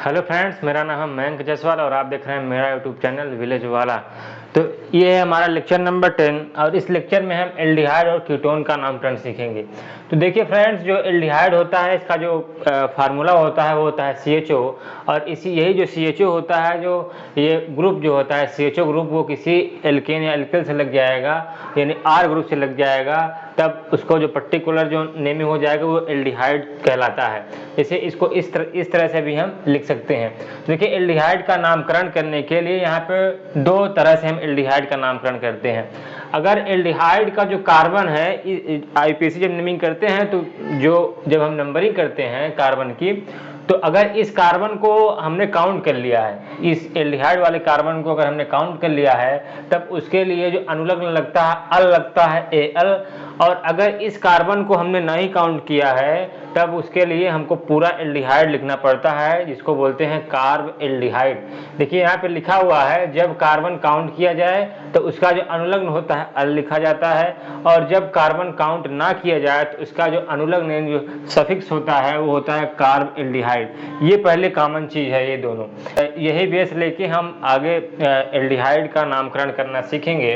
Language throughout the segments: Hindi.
हेलो फ्रेंड्स, मेरा नाम है मयंक जायसवाल और आप देख रहे हैं मेरा यूट्यूब चैनल विलेज वाला। तो ये है हमारा लेक्चर नंबर 10 और इस लेक्चर में हम एल्डिहाइड और कीटोन का नामकरण सीखेंगे। तो देखिए फ्रेंड्स, जो एल्डिहाइड होता है इसका जो फार्मूला होता है वो होता है CHO। और यही जो CHO होता है, जो ये ग्रुप जो होता है CHO ग्रुप, वो किसी एल्केन या एल्किल से लग जाएगा, यानी R ग्रुप से लग जाएगा, तब उसको जो पर्टिकुलर जो नेमिंग हो जाएगा वो एल्डिहाइड कहलाता है। जैसे इसको इस तरह से भी हम लिख सकते हैं। देखिए, एल्डिहाइड का नामकरण करने के लिए यहाँ पे दो तरह से हम एल्डिहाइड का नामकरण करते हैं। अगर एल्डिहाइड का जो कार्बन है, IUPAC जब नेमिंग करते हैं तो जब हम नंबरिंग करते हैं कार्बन की, तो अगर इस कार्बन को हमने काउंट कर लिया है, इस एल्डिहाइड वाले कार्बन को अगर हमने काउंट कर लिया है, तब उसके लिए जो अनुलग्न लगता है अल लगता है Al। और अगर इस कार्बन को हमने नहीं काउंट किया है तब उसके लिए हमको पूरा एल्डिहाइड लिखना पड़ता है, जिसको बोलते हैं कार्ब एल्डिहाइड। देखिए यहाँ पे लिखा हुआ है, जब कार्बन काउंट किया जाए तो उसका जो अनुलग्न होता है अल लिखा जाता है, और जब कार्बन काउंट ना किया जाए तो उसका जो अनुलग्न जो सफिक्स होता है वो होता है कार्ब एल्डिहाइड। ये पहले कॉमन चीज है, ये दोनों। यही बेस लेके हम आगे एल्डिहाइड का नामकरण करना सीखेंगे।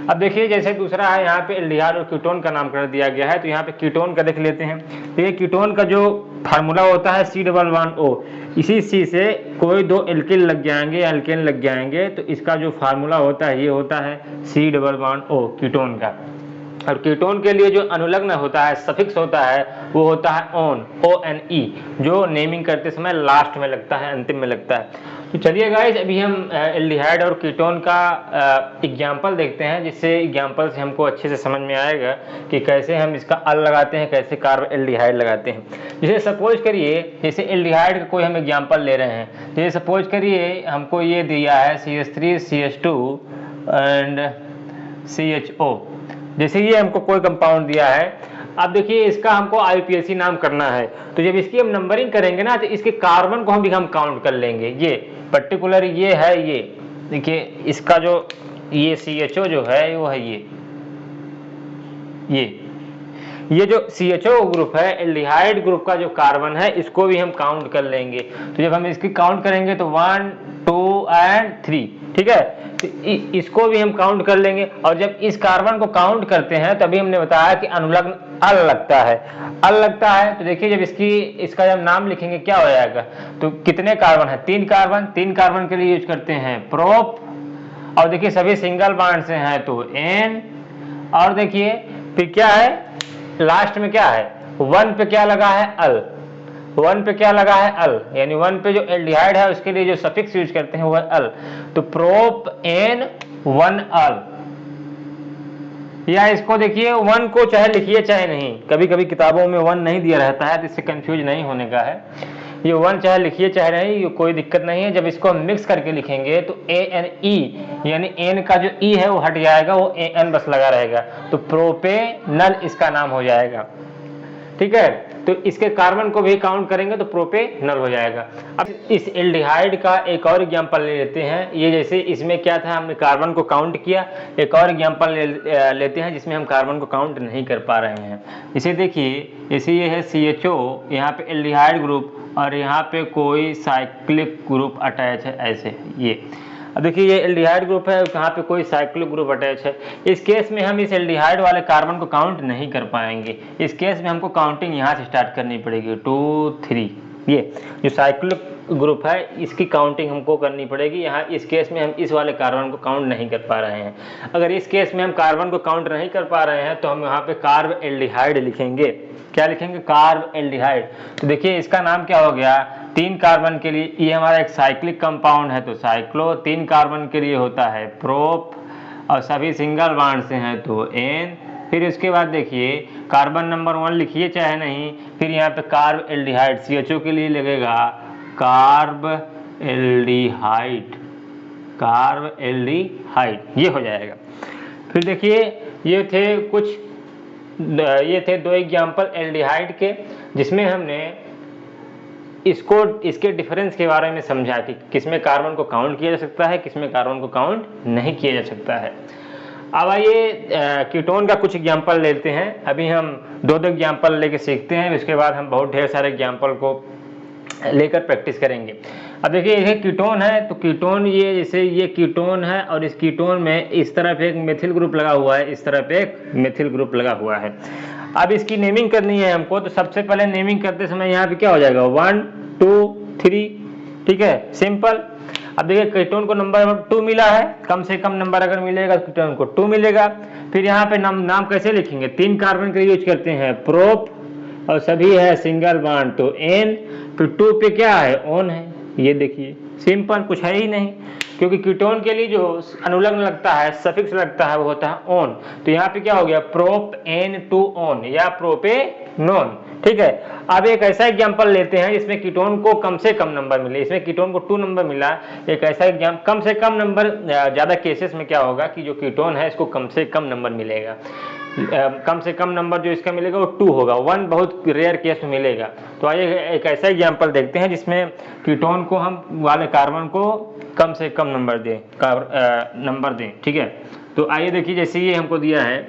अब देखिए, जैसे दूसरा है, यहाँ पे एल्डिहाइड और कीटोन का नामकरण दिया गया है, तो यहाँ पे कीटोन का देख लेते हैं। तो ये कीटोन का जो फार्मूला होता है C++O। इसी C से कोई दो एल्किल लग जाएंगे या एल्केन लग जाएंगे, तो इसका जो फार्मूला होता है ये होता है C++O कीटोन का। और कीटोन के लिए जो अनुलग्न होता है, सफिक्स होता है, वो होता है ON, ONE, जो नेमिंग करते समय लास्ट में लगता है, अंतिम में लगता है। तो चलिए गाइस, अभी हम एल्डिहाइड और कीटोन का एग्जाम्पल देखते हैं, जिससे एग्जाम्पल से हमको अच्छे से समझ में आएगा कि कैसे हम इसका अल लगाते हैं, कैसे कार्ब एल्डिहाइड लगाते हैं। जैसे सपोज करिए, जैसे एल्डिहाइड का कोई हम एग्जाम्पल ले रहे हैं। जैसे सपोज करिए हमको ये दिया है CH3 CH2 एंड CHO। जैसे ये हमको कोई कंपाउंड दिया है। अब देखिए, इसका हमको IUPAC नाम करना है, तो जब इसकी हम नंबरिंग करेंगे ना, तो इसके कार्बन को हम काउंट कर लेंगे। ये पर्टिकुलर ये है, ये देखिए इसका जो ये CHO जो है वो है ये जो CHO ग्रुप है, एल्डिहाइड ग्रुप का जो कार्बन है, इसको भी हम काउंट कर लेंगे। तो जब हम इसकी काउंट करेंगे तो 1 2 एंड 3, ठीक है, तो इसको भी हम काउंट कर लेंगे। और जब इस कार्बन को काउंट करते हैं तभी हमने बताया कि अनुलग्न अल लगता है, अल लगता है। तो देखिए, जब इसका जब नाम लिखेंगे क्या हो जाएगा, तो कितने कार्बन है, 3 कार्बन। 3 कार्बन के लिए यूज करते हैं प्रोप, और देखिए सभी सिंगल बॉन्ड से हैं तो N। और देखिए फिर क्या है, लास्ट में क्या है, 1 पे क्या लगा है, अल। 1 पे क्या लगा है, अल, यानी 1 पे जो एल्डिहाइड है उसके लिए जो सफिक्स यूज करते हैं वो है अल। तो प्रोप N 1 अल। या इसको देखिए, 1 को चाहे लिखिए चाहे नहीं, कभी कभी किताबों में 1 नहीं दिया रहता है, तो इससे कंफ्यूज नहीं होने का है। ये 1 चाहे लिखिए चाहे नहीं, ये कोई दिक्कत नहीं है। जब इसको हम मिक्स करके लिखेंगे तो ANE, यानी N का जो E है वो हट जाएगा, वो AN बस लगा रहेगा, तो प्रोपेनल इसका नाम हो जाएगा। ठीक है, तो इसके कार्बन को भी काउंट करेंगे तो प्रोपेनल हो जाएगा। अब इस एल्डिहाइड का एक और एग्जांपल ले लेते हैं। ये जैसे इसमें क्या था, हमने कार्बन को काउंट किया। एक और एग्जांपल लेते हैं जिसमें हम कार्बन को काउंट नहीं कर पा रहे हैं। इसे देखिए, जैसे ये है CHO, यहाँ पे एल्डिहाइड ग्रुप और यहाँ पे कोई साइक्लिक ग्रुप अटैच है, ऐसे ये। अब देखिए, ये एल्डिहाइड ग्रुप है, यहाँ पे कोई साइक्लिक ग्रुप अटैच है। इस केस में हम इस एल्डिहाइड वाले कार्बन को काउंट नहीं कर पाएंगे। इस केस में हमको काउंटिंग यहाँ से स्टार्ट करनी पड़ेगी, 2 3। ये जो साइक्लिक ग्रुप है इसकी काउंटिंग हमको करनी पड़ेगी। यहाँ इस केस में हम इस वाले कार्बन को काउंट नहीं कर पा रहे हैं। अगर इस केस में हम कार्बन को काउंट नहीं कर पा रहे हैं तो हम यहाँ पे कार्ब एल्डिहाइड लिखेंगे। क्या लिखेंगे, कार्ब एल्डिहाइड। तो देखिए, इसका नाम क्या हो गया, 3 कार्बन के लिए, ये हमारा एक साइक्लिक कंपाउंड है तो साइक्लो, 3 कार्बन के लिए होता है प्रोप, और सभी सिंगल बॉन्ड से हैं तो N। फिर इसके बाद देखिए, कार्बन नंबर 1 लिखिए चाहे नहीं, फिर यहाँ पे कार्ब एल्डिहाइड, CHO के लिए लगेगा कार्ब एल्डिहाइड, कार्ब एल्डिहाइड, ये हो जाएगा। फिर देखिए, ये थे 2 एग्जाम्पल एल्डिहाइड के, जिसमें हमने इसके डिफरेंस के बारे में समझा कि किसमें कार्बन को काउंट किया जा सकता है, किसमें कार्बन को काउंट नहीं किया जा सकता है। अब आइए कीटोन का कुछ एग्जांपल लेते हैं। अभी हम 2 एग्जांपल लेके सीखते हैं, इसके बाद हम बहुत ढेर सारे एग्जांपल को लेकर प्रैक्टिस करेंगे। अब देखिए ये कीटोन है, तो कीटोन ये जैसे ये कीटोन है और इस कीटोन में इस तरफ एक मेथिल ग्रुप लगा हुआ है, इस तरफ एक मेथिल ग्रुप लगा हुआ है। अब इसकी नेमिंग करनी है हमको, तो सबसे पहले नेमिंग करते समय यहाँ पे क्या हो जाएगा 1 2 3, ठीक है, सिंपल। अब देखिए कीटोन को नंबर 2 मिला है, कम से कम नंबर अगर मिलेगा तो कीटोन को 2 मिलेगा। फिर यहाँ पे नाम कैसे लिखेंगे, 3 कार्बन के लिए यूज करते हैं प्रोप और सभी है सिंगल बॉन्ड तो एन, फिर 2 पे क्या है ऑन है, ये देखिए सिंपल, कुछ है ही नहीं, क्योंकि कीटोन के लिए जो अनुलग्न लगता है, सफिक्स लगता है, वो होता है ऑन। तो यहाँ पे क्या हो गया प्रोप एन टू ऑन या प्रोपेनॉन, ठीक है। अब एक ऐसा एग्जांपल लेते हैं जिसमें कीटोन को कम से कम नंबर मिले, इसमें कीटोन को 2 नंबर मिला। एक ऐसा एग्जांपल, कम से कम नंबर, ज्यादा केसेस में क्या होगा कि जो कीटोन है इसको कम से कम नंबर मिलेगा, कम से कम नंबर जो इसका मिलेगा वो 2 होगा, 1 बहुत रेयर केस में मिलेगा। तो आइए एक ऐसा एग्जांपल देखते हैं जिसमें कीटोन को हम वाले कार्बन को कम से कम नंबर दें, ठीक है। तो आइए देखिए, जैसे ये हमको दिया है,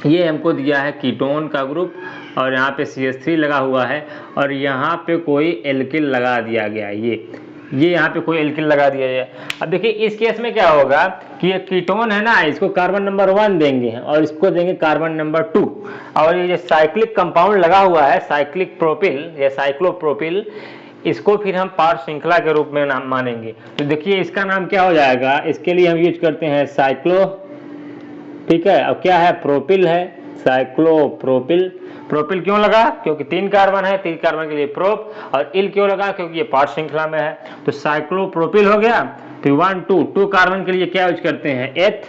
ये हमको दिया है कीटोन का ग्रुप और यहाँ पे CH3 लगा हुआ है और यहाँ पे कोई एल्किल लगा दिया गया है, ये यहाँ पे कोई एल्किल लगा दिया जाए। अब देखिए इस केस में क्या होगा कि ये कीटोन है ना, इसको कार्बन नंबर 1 देंगे और इसको देंगे कार्बन नंबर 2, और ये जो साइक्लिक कंपाउंड लगा हुआ है साइक्लिक प्रोपिल या साइक्लोप्रोपिल, इसको फिर हम पार्ट श्रृंखला के रूप में नाम मानेंगे। तो देखिए इसका नाम क्या हो जाएगा, इसके लिए हम यूज करते हैं साइक्लो, ठीक है। अब क्या है प्रोपिल है, साइक्लोप्रोपिल। प्रोपिल क्यों लगा, क्योंकि 3 कार्बन है, 3 कार्बन के लिए प्रोप, और इल क्यों लगा, क्योंकि ये पार्ट श्रृंखला में है, तो साइक्लोप्रोपिल हो गया। फिर 1 2 कार्बन के लिए क्या यूज करते हैं एथ,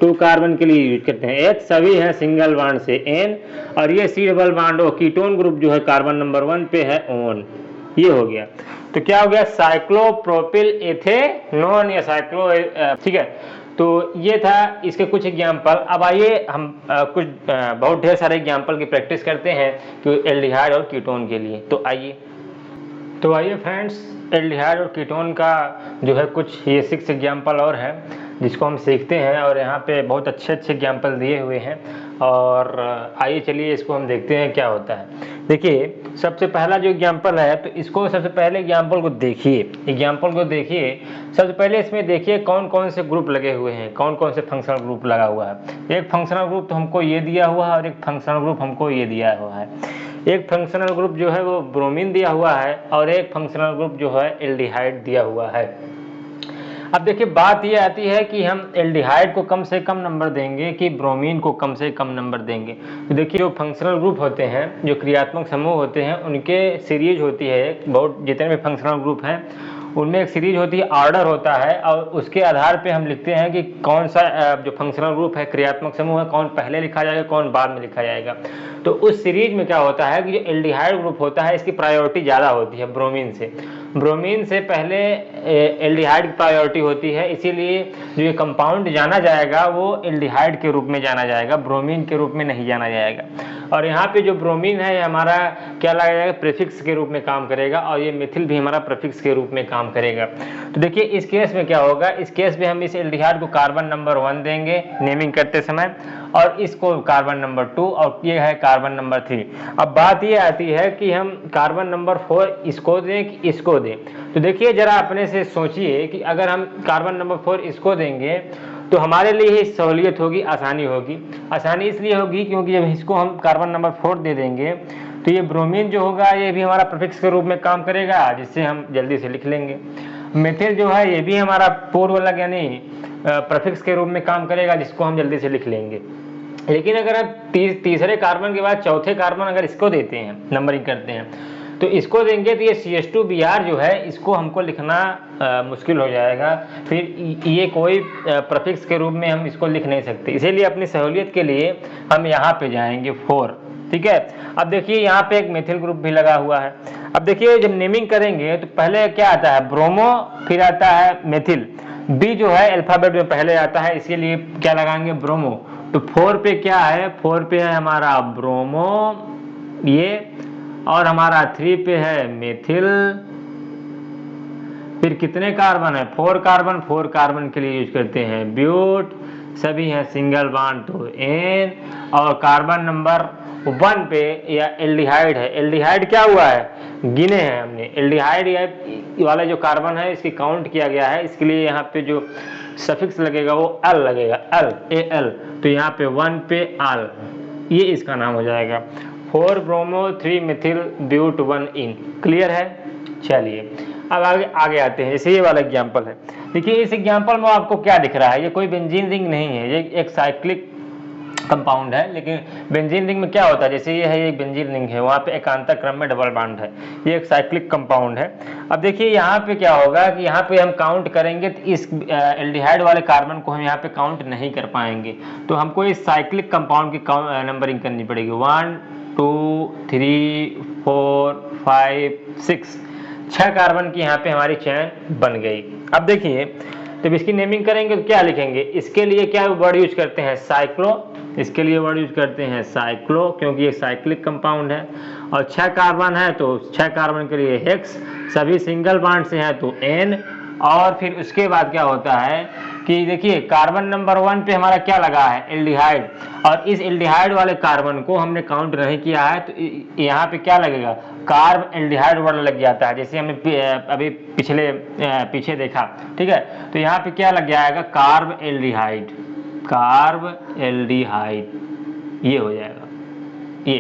2 कार्बन के लिए यूज करते हैं एथ, सभी है सिंगल बॉन्ड से एन, और ये सी डबल बॉन्ड और कीटोन ग्रुप जो है कार्बन नंबर 1 पे है ऑन, ये हो गया। तो क्या हो गया साइक्लोप्रोपिल एथेनॉन या साइक्लो, ठीक है। तो ये था इसके कुछ एग्जाम्पल। अब आइए हम कुछ बहुत ढेर सारे एग्जाम्पल की प्रैक्टिस करते हैं कि एल्डिहाइड और कीटोन के लिए। तो आइए फ्रेंड्स, एल्डिहाइड और कीटोन का जो है कुछ ये 6 एग्जाम्पल और है जिसको हम सीखते हैं, और यहाँ पे बहुत अच्छे एग्जाम्पल दिए हुए हैं, और आइए चलिए इसको हम देखते हैं क्या होता है। देखिए सबसे पहला जो एग्जाम्पल है, तो इसको सबसे पहले एग्जाम्पल को देखिए, सबसे पहले इसमें देखिए कौन कौन से ग्रुप लगे हुए हैं, कौन कौन से फंक्शनल ग्रुप लगा हुआ है। एक फंक्शनल ग्रुप तो हमको ये दिया हुआ है और एक फंक्शनल ग्रुप हमको ये दिया हुआ है। एक फंक्शनल ग्रुप जो है वो ब्रोमीन दिया हुआ है और एक फंक्शनल ग्रुप जो है एल्डिहाइड दिया हुआ है। अब देखिए बात ये आती है कि हम एल्डिहाइड को कम से कम नंबर देंगे कि ब्रोमीन को कम से कम नंबर देंगे। तो देखिए जो फंक्शनल ग्रुप होते हैं, जो क्रियात्मक समूह होते हैं, उनके सीरीज होती है, बहुत जितने भी फंक्शनल ग्रुप हैं उनमें एक सीरीज होती है, ऑर्डर होता है, और उसके आधार पे हम लिखते हैं कि कौन सा जो फंक्शनल ग्रुप है, क्रियात्मक समूह है, कौन पहले लिखा जाएगा, कौन बाद में लिखा जाएगा। तो उस सीरीज में क्या होता है कि जो एल्डिहाइड ग्रुप होता है इसकी प्रायोरिटी ज़्यादा होती है ब्रोमीन से पहले एल्डिहाइड की प्रायोरिटी होती है, इसीलिए जो ये कंपाउंड जाना जाएगा वो एल्डिहाइड के रूप में जाना जाएगा, ब्रोमीन के रूप में नहीं जाना जाएगा। और यहाँ पे जो ब्रोमीन है हमारा क्या लगा जाएगा, प्रीफिक्स के रूप में काम करेगा, और ये मिथिल भी हमारा प्रीफिक्स के रूप में काम करेगा। तो देखिए इस केस में क्या होगा, इस केस में हम इस एल्डिहाइड को कार्बन नंबर 1 देंगे नेमिंग करते समय, और इसको कार्बन नंबर 2, और ये है कार्बन नंबर 3। अब बात ये आती है कि हम कार्बन नंबर 4 इसको दें कि इसको दें। तो देखिए जरा अपने से सोचिए कि अगर हम कार्बन नंबर 4 इसको देंगे तो हमारे लिए ही सहूलियत होगी, आसानी होगी। आसानी इसलिए होगी क्योंकि जब इसको हम कार्बन नंबर 4 दे देंगे तो ये ब्रोमीन जो होगा ये भी हमारा प्रीफिक्स के रूप में काम करेगा, जिससे हम जल्दी से लिख लेंगे। मेथिल जो है ये भी हमारा पूर्व अलग यानी प्रीफिक्स के रूप में काम करेगा, जिसको हम जल्दी से लिख लेंगे। लेकिन अगर आप तीसरे कार्बन के बाद चौथे कार्बन अगर इसको देते हैं, नंबरिंग करते हैं, तो इसको देंगे तो ये CH2Br जो है इसको हमको लिखना मुश्किल हो जाएगा, फिर ये कोई प्रीफिक्स के रूप में हम इसको लिख नहीं सकते। इसीलिए अपनी सहूलियत के लिए हम यहाँ पे जाएंगे 4, ठीक है। अब देखिए यहाँ पे एक मेथिल ग्रुप भी लगा हुआ है। अब देखिए जब नेमिंग करेंगे तो पहले क्या आता है ब्रोमो, फिर आता है मेथिल, बी जो है अल्फाबेट में पहले आता है, इसीलिए क्या लगाएंगे ब्रोमो। तो 4 पे क्या है, 4 पे है हमारा ब्रोमो ये, और हमारा 3 पे है मेथिल। फिर कितने कार्बन है, 4 कार्बन के लिए यूज करते हैं ब्यूट, सभी हैं सिंगल बॉन्ड तो N, और कार्बन नंबर 1 पे या एल्डिहाइड है। एल्डिहाइड क्या हुआ है, गिने हैं हमने, एल्डिहाइड वाला जो कार्बन है इसकी काउंट किया गया है, इसके लिए यहाँ पे जो सफिक्स लगेगा वो अल लगेगा, अल, AL, तो यहाँ पे 1 पे अल, ये इसका नाम हो जाएगा। 4 bromo 3 methyl but 1 ene. Clear है? चलिए अब आगे आते हैं। जैसे ये वाला एग्जाम्पल है, देखिए इस एग्जाम्पल में आपको क्या दिख रहा है, ये कोई बेंजीन रिंग नहीं है, ये एक साइक्लिक कंपाउंड है। लेकिन बेंजीन रिंग में क्या होता है, जैसे ये है, ये बेंजीन रिंग है, वहाँ पे एकांतर क्रम में डबल बॉन्ड है, ये एक साइक्लिक कंपाउंड है। अब देखिए यहाँ पे क्या होगा कि यहाँ पे हम काउंट करेंगे तो इस एल्डिहाइड वाले कार्बन को हम यहाँ पे काउंट नहीं कर पाएंगे, तो हमको इस साइक्लिक कंपाउंड की नंबरिंग करनी पड़ेगी। 1 2 3 4 5 6, 6 कार्बन की यहाँ पे हमारी चेन बन गई। अब देखिए जब इसकी नेमिंग करेंगे तो क्या लिखेंगे, इसके लिए क्या वर्ड यूज करते हैं, साइक्लो, इसके लिए वर्ड यूज करते हैं साइक्लो, क्योंकि ये साइक्लिक कंपाउंड है। और 6 कार्बन है तो 6 कार्बन के लिए हेक्स, सभी सिंगल बॉन्ड से हैं तो N। और फिर उसके बाद क्या होता है कि देखिए कार्बन नंबर 1 पे हमारा क्या लगा है, एल्डिहाइड, और इस एल्डिहाइड वाले कार्बन को हमने काउंट नहीं किया है, तो यहाँ पे क्या लगेगा, कार्ब एल्डिहाइड वर्ड लग जाता है, जैसे हमने अभी पीछे देखा, ठीक है। तो यहाँ पे क्या लग जाएगा, कार्ब एल्डिहाइड, कार्ब एल्डिहाइड, ये हो जाएगा, ये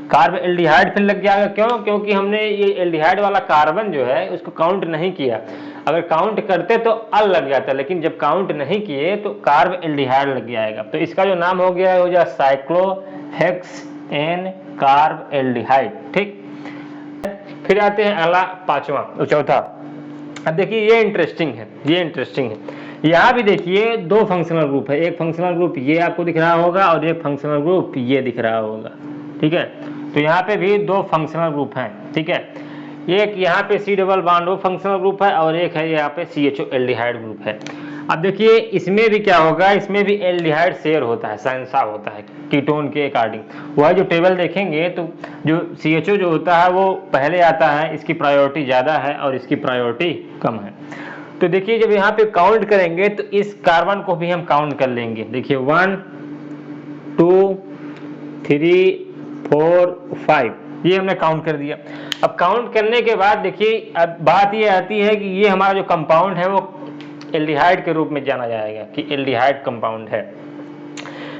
कार्ब एल्डिहाइड फिर लग जाएगा। क्यों? क्योंकि हमने ये एल्डिहाइड वाला कार्बन जो है उसको काउंट नहीं किया, अगर काउंट करते तो अल लग जाता, लेकिन जब काउंट नहीं किए तो कार्ब एल्डिहाइड लग जाएगा। तो इसका जो नाम हो गया हो जाए साइक्लोहेक्सेन कार्ब एल्डिहाइड, ठीक। फिर आते हैं अगला चौथा। अब देखिए ये इंटरेस्टिंग है, ये इंटरेस्टिंग है। यहाँ भी देखिए 2 फंक्शनल ग्रुप है, एक फंक्शनल ग्रुप ये आपको दिख रहा होगा और एक फंक्शनल ग्रुप ये दिख रहा होगा, ठीक है। तो यहाँ पे भी 2 फंक्शनल ग्रुप हैं, ठीक है। एक यहाँ पे C डबल बॉन्ड वो फंक्शनल ग्रुप है और एक है यहाँ पे CHO एल्डिहाइड ग्रुप है। अब देखिए इसमें भी क्या होगा, इसमें भी एल्डिहाइड शेयर होता है, सहनसा होता है कीटोन के अकॉर्डिंग। वह जो टेबल देखेंगे तो जो CHO जो होता है वो पहले आता है, इसकी प्रायोरिटी ज़्यादा है और इसकी प्रायोरिटी कम है। तो देखिए जब यहाँ पे काउंट करेंगे तो इस कार्बन को भी हम काउंट कर लेंगे। देखिए 1 2 3 4 5, ये हमने काउंट कर दिया। अब काउंट करने के बाद देखिए अब बात ये आती है कि ये हमारा जो कंपाउंड है वो एल्डिहाइड के रूप में जाना जाएगा कि एल्डिहाइड कंपाउंड है।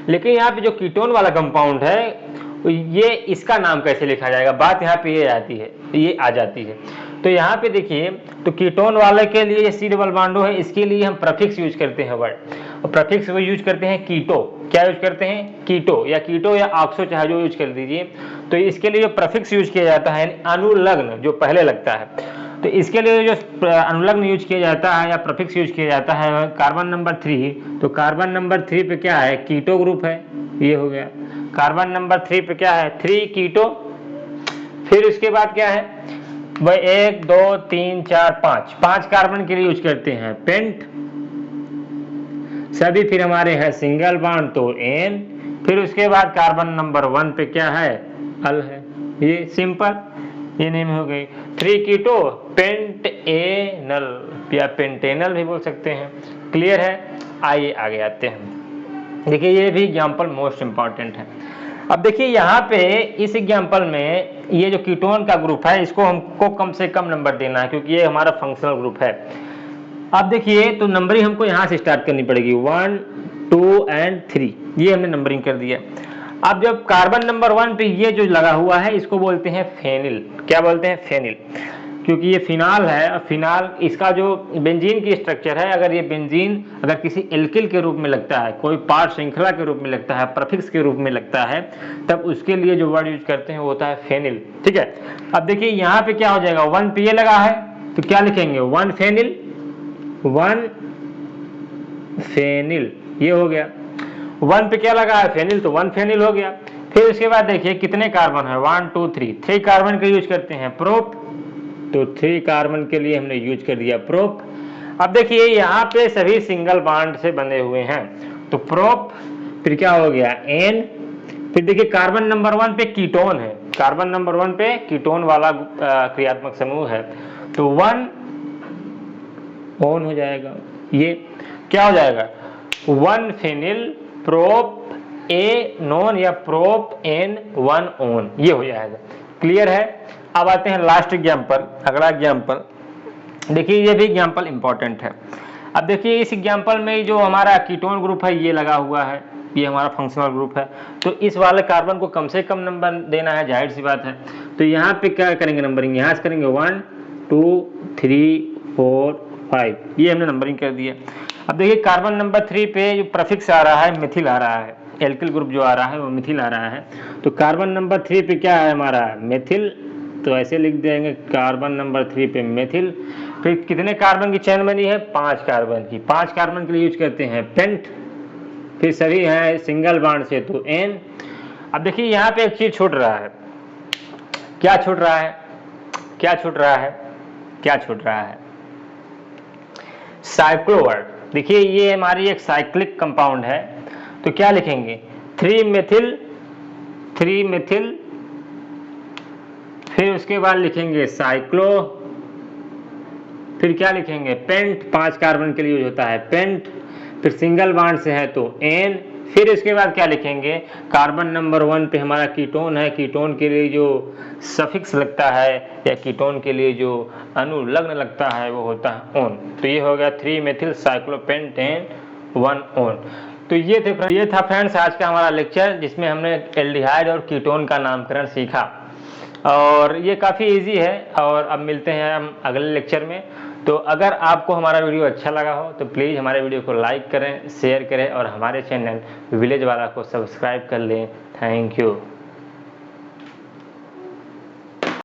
लेकिन यहाँ पे जो कीटोन वाला कंपाउंड है ये इसका नाम कैसे लिखा जाएगा, बात यहाँ पे ये आती है, ये आ जाती है। तो यहाँ पे देखिए तो कीटोन वाले के लिए ये C डबल बॉन्ड है, इसके लिए हम प्रफिक्स यूज करते हैं वर्ड, और प्रफिक्स वो यूज करते हैं कीटो। क्या यूज करते हैं, कीटो या कीटो या ऑक्सो, चाहे जो यूज कर दीजिए। तो इसके लिए जो प्रफिक्स यूज किया जाता है अनुलग्न जो पहले लगता है, तो इसके लिए जो अनुलग्न यूज किया जाता है या प्रफिक्स यूज किया जाता है कार्बन नंबर 3। तो कार्बन नंबर 3 पे क्या है, कीटो ग्रुप है, ये हो गया। कार्बन नंबर 3 पे क्या है, 3 कीटो। फिर उसके बाद क्या है वह 1 2 3 4 5 कार्बन के लिए यूज करते हैं पेंट, सभी फिर हमारे हैं सिंगल बॉन्ड तो N। फिर उसके बाद कार्बन नंबर 1 पे क्या है, अल है, ये सिंपल, ये नेम हो गई 3 कीटो पेंटेनल या पेंटेनल भी बोल सकते हैं। क्लियर है? आइए आगे आते हैं। देखिए ये भी एग्जाम्पल मोस्ट इंपॉर्टेंट है। अब देखिए यहाँ पे इस एग्जाम्पल में ये जो कीटोन का ग्रुप है इसको हमको कम से कम नंबर देना है क्योंकि ये हमारा फंक्शनल ग्रुप है। अब देखिए तो नंबरिंग हमको यहाँ से स्टार्ट करनी पड़ेगी 1 2 एंड 3, ये हमने नंबरिंग कर दिया। अब जब कार्बन नंबर 1 पे ये जो लगा हुआ है इसको बोलते हैं फेनिल। क्या बोलते हैं, फेनिल, क्योंकि ये फिनाल है। और फिनाल इसका जो बेंजीन की स्ट्रक्चर है, अगर ये बेंजीन अगर किसी एल्किल के रूप में लगता है, कोई पार्ट श्रृंखला के रूप में लगता है, प्रफिक्स के रूप में लगता है, तब उसके लिए जो वर्ड यूज करते हैं वो होता है फेनिल। ठीक है। अब देखिए यहाँ पे क्या हो जाएगा, 1 पे ये लगा है तो क्या लिखेंगे 1 फेनिल, 1 फेनिल, ये हो गया। 1 पे क्या लगा है फेनिल तो 1 फेनिल हो गया। फिर उसके बाद देखिए कितने कार्बन है 1 2 3, 3 कार्बन का यूज करते हैं प्रोप, तो 3 कार्बन के लिए हमने यूज कर दिया प्रोप। अब देखिए यहाँ पे सभी सिंगल बॉन्ड से बने हुए हैं तो प्रोप, फिर क्या हो गया N। फिर देखिए कार्बन नंबर 1 पे कीटोन है, कार्बन नंबर 1 पे कीटोन वाला क्रियात्मक समूह है तो 1 ऑन हो जाएगा। ये क्या हो जाएगा 1 फेनिल प्रोप ए नोन या प्रोप एन 1 ओन, ये हो जाएगा। क्लियर है। अब आते हैं लास्ट एग्जाम्पल, अगला एग्जाम्पल। देखिए ये भी एग्जाम्पल इंपॉर्टेंट है। अब देखिए इस एग्जाम्पल में जो हमारा कीटोन ग्रुप है ये लगा हुआ है, ये हमारा फंक्शनल ग्रुप है। तो इस वाले कार्बन को कम से कम नंबर देना है, जाहिर सी बात है। तो यहाँ पे क्या करेंगे नंबरिंग, यहाँ से करेंगे 1 2 3 4 5, ये हमने नंबरिंग कर दिया। अब देखिए कार्बन नंबर 3 पे जो प्रफिक्स आ रहा है मिथिल आ रहा है, एल्किल ग्रुप जो आ रहा है वो मिथिल आ रहा है। तो कार्बन नंबर 3 पे क्या है हमारा मिथिल, तो ऐसे लिख देंगे कार्बन नंबर 3 पे मिथिल। फिर कितने कार्बन की चेन बनी है, 5 कार्बन की। 5 कार्बन के लिए यूज करते हैं पेंट, फिर सभी है सिंगल बॉन्ड से तो एन। अब देखिए यहाँ पे एक चीज छूट रहा है, क्या छूट रहा है, क्या छूट रहा है, क्या छूट रहा है, साइक्लो वर्ड। देखिए ये हमारी एक साइक्लिक कंपाउंड है, तो क्या लिखेंगे 3 मेथिल, 3 मेथिल, फिर उसके बाद लिखेंगे साइक्लो, फिर क्या लिखेंगे पेंट, 5 कार्बन के लिए यूज होता है पेंट, फिर सिंगल बॉन्ड से है तो एन, फिर इसके बाद क्या लिखेंगे कार्बन नंबर 1 पे हमारा कीटोन है, कीटोन के लिए जो सफिक्स लगता है या कीटोन के लिए जो अनुलग्न लगता है वो होता है ओन। तो ये हो गया 3 मेथिल साइक्लोपेंटेन 1 ओन। तो ये था फ्रेंड्स आज का हमारा लेक्चर, जिसमें हमने एल्डिहाइड और कीटोन का नामकरण सीखा, और ये काफ़ी इजी है। और अब मिलते हैं हम अगले लेक्चर में। तो अगर आपको हमारा वीडियो अच्छा लगा हो तो प्लीज़ हमारे वीडियो को लाइक करें, शेयर करें और हमारे चैनल विलेज वाला को सब्सक्राइब कर लें। Thank you.